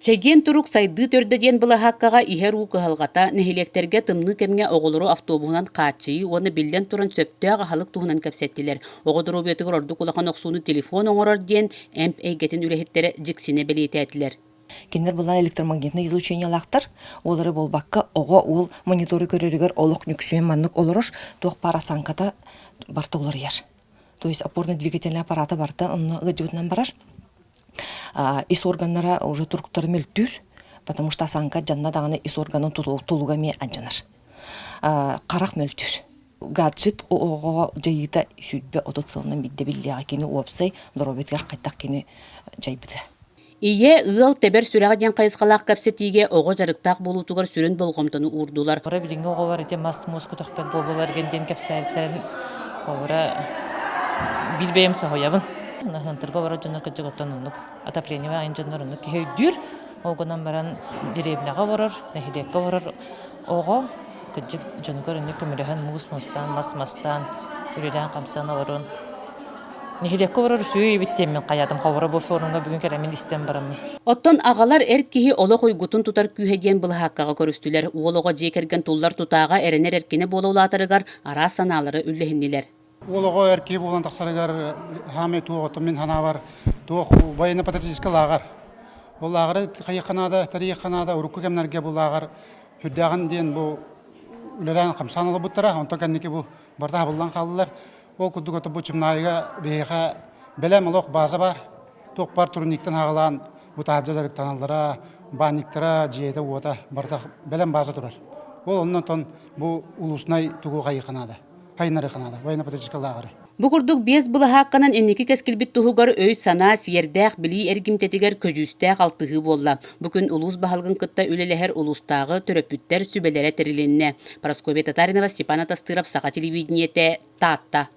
Чеген турук сайды төрдөден была хаккага ихер уу кыһалгата нэһилектерге тымны кемге оголору автобуһунан кааччыйы уоны билден туран сөптөөгө халык туһунан кэпсеттилер. Оҕодору бетигер ордук улахан оксууну телефон оҥорор диэн эмп эйгетин үрэхиттере дьиксине белиэтээттилер. Киндер булан электромагнитный излучение лактар, олары болбакка ого ул мониторы көрөрүгөр олох нүксүен маннык олорош туох парасанката барта олар яр. То есть опорно-двигательный аппарата барта, он гыджыбытынан барар. Ис органнара уже турктары мөлтүр, потому что асанка жанна даганы ис органын тулуга ме анжанар. Карак мөлтүр. Гаджет ого жайыта сүйтбе отоцылынан бидде биллига кини уопсай, доробеткер кайттак кини жайбыты. Ие ыал тебер сүрэҕэ диэн хайысқалаах кэпсетииге оҕо жарыктаах болуутугар сүрүн болгомтону уурдулар. Ора билинге оҕо бар ите мас муску тохпет боболар генден кэпсээбиттерин ора билбейм соһоябын. Нахантырга бара жонор кыжыгыттан оннук отопление айын жонор оннук кеһүйдүр. Огонан баран деревняга барар, нехидекке барар. Оҕо кыжык жонугар оннук көмөлөһөн мустан, мастан, үрелен камсана барон. Нехидекке барар сүйүй биттеммен каядым хабара бу форумга бүгүн керемин истем барам. Оттон агалар эр киһи олох уйгутун тутар күүһэ диэн былаһааккага көрүстүлэр. Уолоҕо дьиэкэрген туллар тутаага эренер эркине буолаулаатарыгар араа санаалары үллэһиннилэр. Уолоҕо эркии буолан тахсарыгар хаме туоҕотун мен ханабар туох военно-патриотический лагар. Ол лагары хайыканада, тариханада урукку кемнерге бу лагар хүддаган диэн бу үлэлэн камсаналы буттара, онто кенники бу барда буллан калдылар. Ол кудугота бу чымнайга бейха белем олох база бар. Туох бар турниктен хагалан бу таажаларык таналдара, баниктара, жиэте уота барда белем база турар. Ол оннотон бу улуснай тугу хайыканада. Военно-патриотический лагары. Бу курдук биэс былаһаакканан энники кэскилбит туһугар өй санаа сиэрдээх билии эргимтетигер көжүүстээх алтыһыы буолла. Бүкүн улуус баһалгын кытта үлэлэһэр улуустаагы төрөпүттэр сүбэлэрэ териленне. Парасковья Татаринова, Степан Атастыров, Саха телевидениете, Таатта.